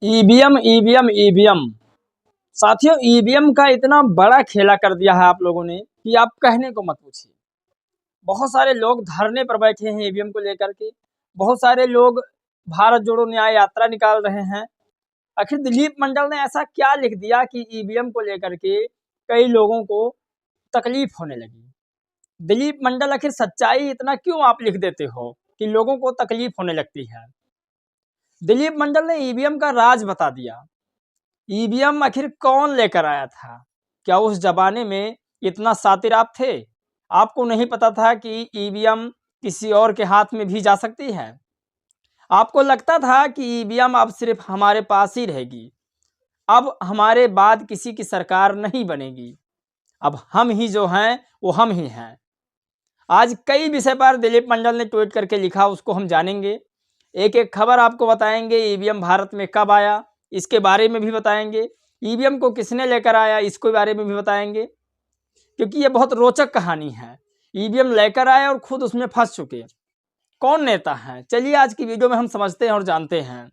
EVM EVM EVM. साथियों, EVM का इतना बड़ा खेला कर दिया है आप लोगों ने कि आप कहने को मत पूछिए। बहुत सारे लोग धरने पर बैठे हैं ईवीएम को लेकर के। बहुत सारे लोग भारत जोड़ो न्याय यात्रा निकाल रहे हैं। आखिर दिलीप मंडल ने ऐसा क्या लिख दिया कि ईवीएम को लेकर के कई लोगों को तकलीफ होने लगी। दिलीप मंडल, आखिर सच्चाई इतना क्यों आप लिख देते हो कि लोगों को तकलीफ होने लगती है। दिलीप मंडल ने ईवीएम का राज बता दिया। ईवीएम आखिर कौन लेकर आया था? क्या उस जमाने में इतना शातिर आप थे? आपको नहीं पता था कि ईवीएम किसी और के हाथ में भी जा सकती है? आपको लगता था कि ईवीएम अब सिर्फ हमारे पास ही रहेगी, अब हमारे बाद किसी की सरकार नहीं बनेगी, अब हम ही जो हैं वो हम ही हैं। आज कई विषय पर दिलीप मंडल ने ट्वीट करके लिखा, उसको हम जानेंगे। एक एक खबर आपको बताएंगे। ईवीएम भारत में कब आया इसके बारे में भी बताएंगे। ईवीएम को किसने लेकर आया इसके बारे में भी बताएंगे, क्योंकि ये बहुत रोचक कहानी है। ईवीएम लेकर आए और खुद उसमें फंस चुके कौन नेता हैं? चलिए आज की वीडियो में हम समझते हैं और जानते हैं।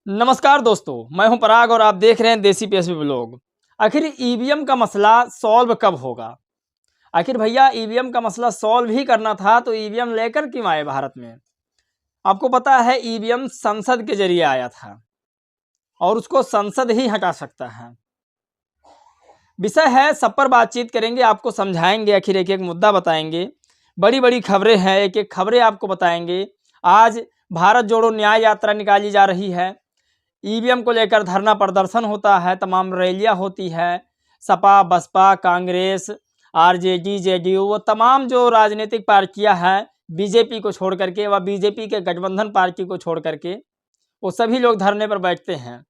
नमस्कार दोस्तों, मैं हूं पराग और आप देख रहे हैं देसी पीएसपी ब्लॉग। आखिर ईवीएम का मसला सॉल्व कब होगा? आखिर भैया, ईवीएम का मसला सॉल्व ही करना था तो ईवीएम लेकर क्यों आए भारत में? आपको पता है ईवीएम संसद के जरिए आया था और उसको संसद ही हटा सकता है। विषय है, सब पर बातचीत करेंगे, आपको समझाएंगे, आखिर एक एक मुद्दा बताएंगे। बड़ी बड़ी खबरें हैं, एक एक खबरें आपको बताएंगे। आज भारत जोड़ो न्याय यात्रा निकाली जा रही है। ईवीएम को लेकर धरना प्रदर्शन होता है, तमाम रैलियां होती है। सपा, बसपा, कांग्रेस, आरजेडी, जेडीयू, वो तमाम जो राजनीतिक पार्टियां हैं, बीजेपी को छोड़ करके व बीजेपी के गठबंधन पार्टी को छोड़ करके वो सभी लोग धरने पर बैठते हैं।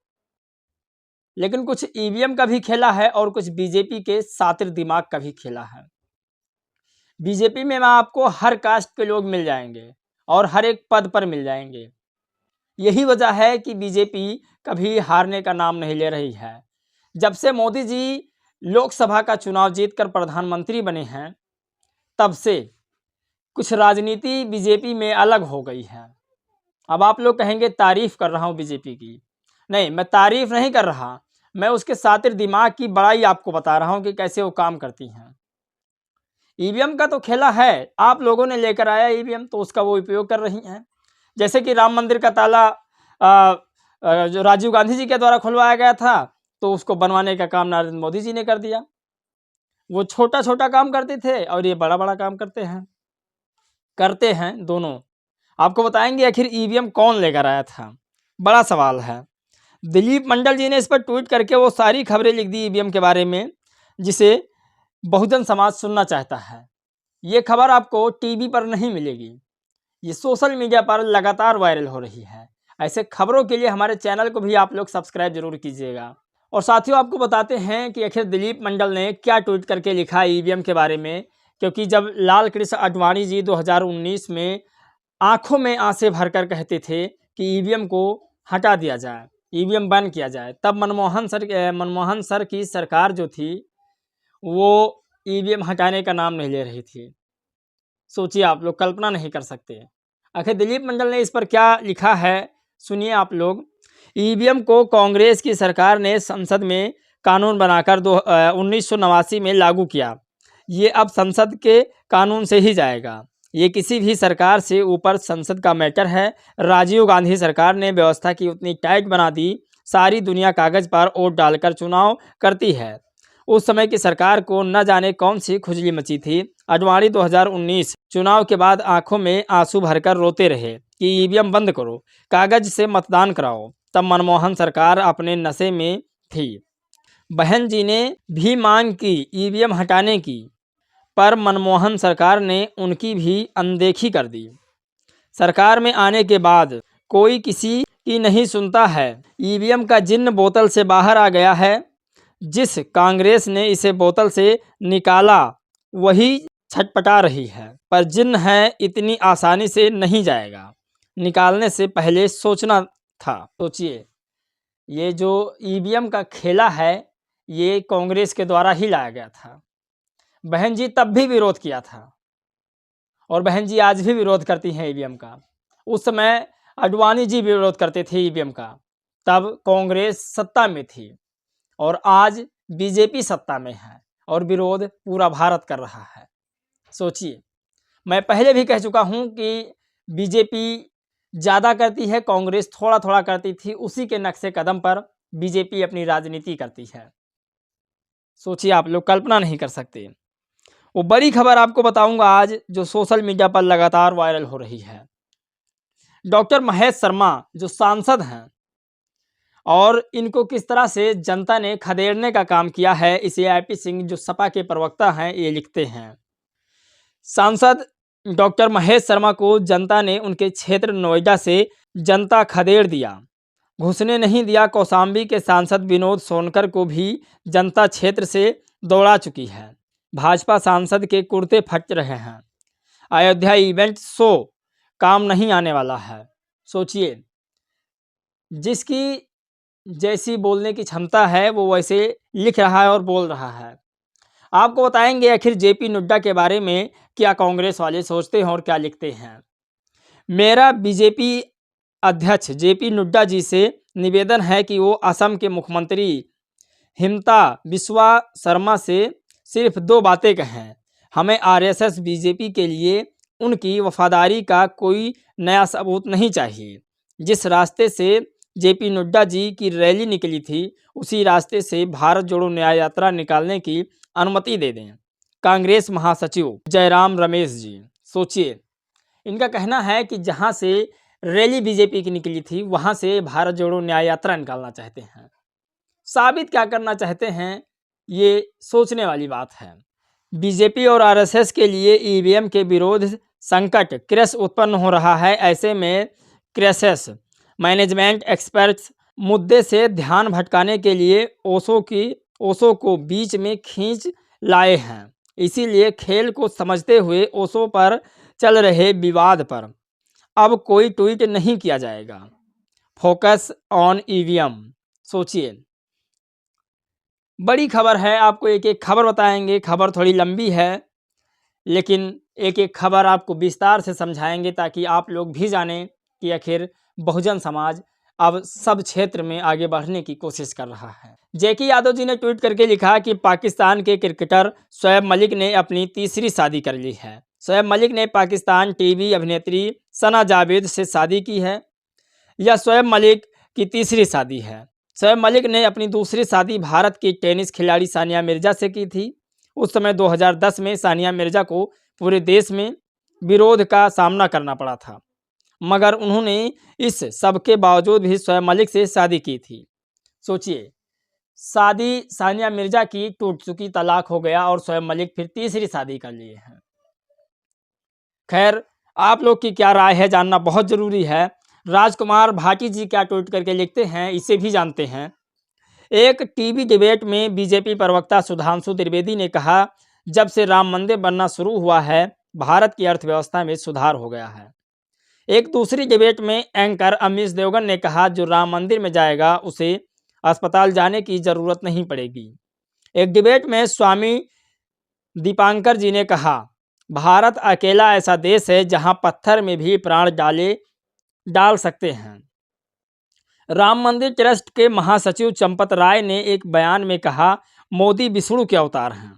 लेकिन कुछ ईवीएम का भी खेला है और कुछ बीजेपी के शातिर दिमाग का भी खेला है। बीजेपी में आपको हर कास्ट के लोग मिल जाएंगे और हर एक पद पर मिल जाएंगे। यही वजह है कि बीजेपी कभी हारने का नाम नहीं ले रही है। जब से मोदी जी लोकसभा का चुनाव जीतकर प्रधानमंत्री बने हैं, तब से कुछ राजनीति बीजेपी में अलग हो गई है। अब आप लोग कहेंगे तारीफ कर रहा हूं बीजेपी की। नहीं, मैं तारीफ नहीं कर रहा, मैं उसके शातिर दिमाग की बड़ाई आपको बता रहा हूं कि कैसे वो काम करती हैं। ईवीएम का तो खेला है, आप लोगों ने लेकर आया ईवीएम तो उसका वो उपयोग कर रही हैं। जैसे कि राम मंदिर का ताला जो राजीव गांधी जी के द्वारा खुलवाया गया था, तो उसको बनवाने का काम नरेंद्र मोदी जी ने कर दिया। वो छोटा छोटा काम करते थे और ये बड़ा बड़ा काम करते हैं दोनों। आपको बताएंगे आखिर ईवीएम कौन लेकर आया था, बड़ा सवाल है। दिलीप मंडल जी ने इस पर ट्वीट करके वो सारी खबरें लिख दी ईवीएम के बारे में, जिसे बहुजन समाज सुनना चाहता है। ये खबर आपको टीवी पर नहीं मिलेगी, ये सोशल मीडिया पर लगातार वायरल हो रही है। ऐसे खबरों के लिए हमारे चैनल को भी आप लोग सब्सक्राइब जरूर कीजिएगा। और साथियों, आपको बताते हैं कि आखिर दिलीप मंडल ने क्या ट्वीट करके लिखा ईवीएम के बारे में। क्योंकि जब लाल कृष्ण आडवाणी जी 2019 में आंखों में आंसें भरकर कहते थे कि ईवीएम को हटा दिया जाए, ईवीएम बैन किया जाए, तब मनमोहन सर की सरकार जो थी वो ईवीएम हटाने का नाम नहीं ले रही थी। सोचिए, आप लोग कल्पना नहीं कर सकते। आखिर दिलीप मंडल ने इस पर क्या लिखा है, सुनिए आप लोग। ईवीएम को कांग्रेस की सरकार ने संसद में कानून बनाकर 1989 में लागू किया। ये अब संसद के कानून से ही जाएगा। ये किसी भी सरकार से ऊपर संसद का मैटर है। राजीव गांधी सरकार ने व्यवस्था की उतनी टाइट बना दी, सारी दुनिया कागज पर वोट डालकर चुनाव करती है। उस समय की सरकार को न जाने कौन सी खुजली मची थी। आडवाणी 2019 चुनाव के बाद आंखों में आंसू भरकर रोते रहे कि ईवीएम बंद करो, कागज से मतदान कराओ। तब मनमोहन सरकार अपने नशे में थी। बहन जी ने भी मांग की ईवीएम हटाने की, पर मनमोहन सरकार ने उनकी भी अनदेखी कर दी। सरकार में आने के बाद कोई किसी की नहीं सुनता है। ईवीएम का जिन्न बोतल से बाहर आ गया है। जिस कांग्रेस ने इसे बोतल से निकाला वही छटपटा रही है, पर जिन्न है इतनी आसानी से नहीं जाएगा। निकालने से पहले सोचना था। सोचिए, ये जो ईवीएम का खेला है ये कांग्रेस के द्वारा ही लाया गया था। बहन जी तब भी विरोध किया था और बहन जी आज भी विरोध करती हैं ईवीएम का। उस समय आडवाणी जी विरोध करते थे ईवीएम का, तब कांग्रेस सत्ता में थी और आज बीजेपी सत्ता में है और विरोध पूरा भारत कर रहा है। सोचिए, मैं पहले भी कह चुका हूं कि बीजेपी ज़्यादा करती है, कांग्रेस थोड़ा थोड़ा करती थी। उसी के नक्शे कदम पर बीजेपी अपनी राजनीति करती है। सोचिए, आप लोग कल्पना नहीं कर सकते। वो बड़ी खबर आपको बताऊंगा आज, जो सोशल मीडिया पर लगातार वायरल हो रही है। डॉक्टर महेश शर्मा जो सांसद हैं और इनको किस तरह से जनता ने खदेड़ने का काम किया है, इसे एपी सिंह जो सपा के प्रवक्ता हैं ये लिखते हैं। सांसद डॉक्टर महेश शर्मा को जनता ने उनके क्षेत्र नोएडा से जनता खदेड़ दिया। घुसने नहीं दिया। कौशाम्बी के सांसद विनोद सोनकर को भी जनता क्षेत्र से दौड़ा चुकी है। भाजपा सांसद के कुर्ते फट रहे हैं। अयोध्या इवेंट शो काम नहीं आने वाला है। सोचिए, जिसकी जैसी बोलने की क्षमता है वो वैसे लिख रहा है और बोल रहा है। आपको बताएंगे आखिर जेपी नड्डा के बारे में क्या कांग्रेस वाले सोचते हैं और क्या लिखते हैं। मेरा बीजेपी अध्यक्ष जेपी नड्डा जी से निवेदन है कि वो असम के मुख्यमंत्री हिमंता बिस्वा शर्मा से सिर्फ 2 बातें कहें। हमें आरएसएस बीजेपी के लिए उनकी वफादारी का कोई नया सबूत नहीं चाहिए। जिस रास्ते से जेपी नड्डा जी की रैली निकली थी उसी रास्ते से भारत जोड़ो न्याय यात्रा निकालने की अनुमति दे दें। कांग्रेस महासचिव जयराम रमेश जी, सोचिए, इनका कहना है कि जहां से रैली बीजेपी की निकली थी वहां से भारत जोड़ो न्याय यात्रा निकालना चाहते हैं। साबित क्या करना चाहते हैं, ये सोचने वाली बात है। बीजेपी और आरएसएस के लिए ईवीएम के विरोध संकट क्रैश उत्पन्न हो रहा है। ऐसे में क्रैशेस मैनेजमेंट एक्सपर्ट्स मुद्दे से ध्यान भटकाने के लिए ओशो को बीच में खींच लाए हैं। इसीलिए खेल को समझते हुए ओशो पर चल रहे विवाद पर अब कोई ट्वीट नहीं किया जाएगा। Focus on EVM. सोचिए, बड़ी खबर है। आपको एक एक खबर बताएंगे। खबर थोड़ी लंबी है लेकिन एक एक खबर आपको विस्तार से समझाएंगे ताकि आप लोग भी जानें कि आखिर बहुजन समाज अब सब क्षेत्र में आगे बढ़ने की कोशिश कर रहा है। जेके यादव जी ने ट्वीट करके लिखा कि पाकिस्तान के क्रिकेटर शोएब मलिक ने अपनी तीसरी शादी कर ली है। शोएब मलिक ने पाकिस्तान टीवी अभिनेत्री सना जावेद से शादी की है। यह शोएब मलिक की तीसरी शादी है। शोएब मलिक ने अपनी दूसरी शादी भारत की टेनिस खिलाड़ी सानिया मिर्जा से की थी। उस समय 2010 में सानिया मिर्जा को पूरे देश में विरोध का सामना करना पड़ा था, मगर उन्होंने इस सब के बावजूद भी शोएब मलिक से शादी की थी। सोचिए, शादी सानिया मिर्जा की टूट चुकी, तलाक हो गया और शोएब मलिक फिर तीसरी शादी कर लिए हैं। खैर, आप लोग की क्या राय है जानना बहुत ज़रूरी है। राजकुमार भाटी जी क्या ट्वीट करके लिखते हैं, इसे भी जानते हैं। एक टीवी डिबेट में बीजेपी प्रवक्ता सुधांशु त्रिवेदी ने कहा, जब से राम मंदिर बनना शुरू हुआ है भारत की अर्थव्यवस्था में सुधार हो गया है। एक दूसरी डिबेट में एंकर अमीश देवगन ने कहा, जो राम मंदिर में जाएगा उसे अस्पताल जाने की जरूरत नहीं पड़ेगी। एक डिबेट में स्वामी दीपांकर जी ने कहा, भारत अकेला ऐसा देश है जहां पत्थर में भी प्राण डाल सकते हैं। राम मंदिर ट्रस्ट के महासचिव चंपत राय ने एक बयान में कहा, मोदी विष्णु के अवतार हैं।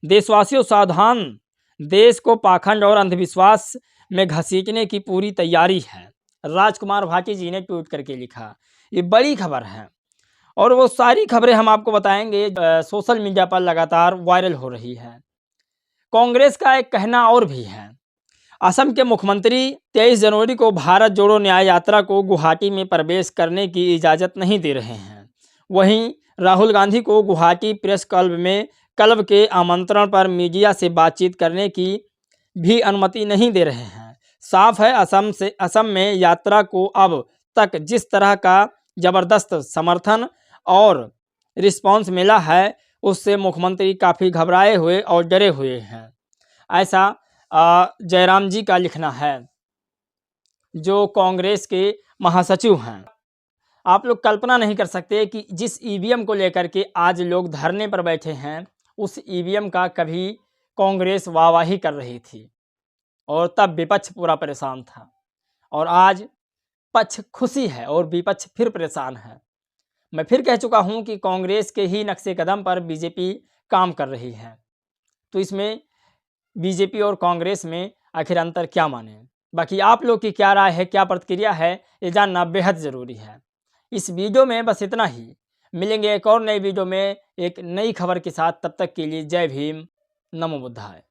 देशवासियों सावधान, देश को पाखंड और अंधविश्वास में घसीटने की पूरी तैयारी है। राजकुमार भाटी जी ने ट्वीट करके लिखा। ये बड़ी खबर है और वो सारी खबरें हम आपको बताएंगे। सोशल मीडिया पर लगातार वायरल हो रही है। कांग्रेस का एक कहना और भी है। असम के मुख्यमंत्री 23 जनवरी को भारत जोड़ो न्याय यात्रा को गुवाहाटी में प्रवेश करने की इजाज़त नहीं दे रहे हैं। वहीं राहुल गांधी को गुवाहाटी प्रेस क्लब के आमंत्रण पर मीडिया से बातचीत करने की भी अनुमति नहीं दे रहे हैं। साफ है, असम में यात्रा को अब तक जिस तरह का ज़बरदस्त समर्थन और रिस्पांस मिला है उससे मुख्यमंत्री काफ़ी घबराए हुए और डरे हुए हैं, ऐसा जयराम जी का लिखना है, जो कांग्रेस के महासचिव हैं। आप लोग कल्पना नहीं कर सकते कि जिस ईवीएम को लेकर के आज लोग धरने पर बैठे हैं उस ईवीएम का कभी कांग्रेस वाहवाही कर रही थी और तब विपक्ष पूरा परेशान था, और आज पक्ष खुशी है और विपक्ष फिर परेशान है। मैं फिर कह चुका हूं कि कांग्रेस के ही नक्शे कदम पर बीजेपी काम कर रही है। तो इसमें बीजेपी और कांग्रेस में आखिर अंतर क्या माने? बाकी आप लोग की क्या राय है, क्या प्रतिक्रिया है, ये जानना बेहद ज़रूरी है। इस वीडियो में बस इतना ही। मिलेंगे एक और नई वीडियो में एक नई खबर के साथ। तब तक के लिए जय भीम, नमो बुद्धाय।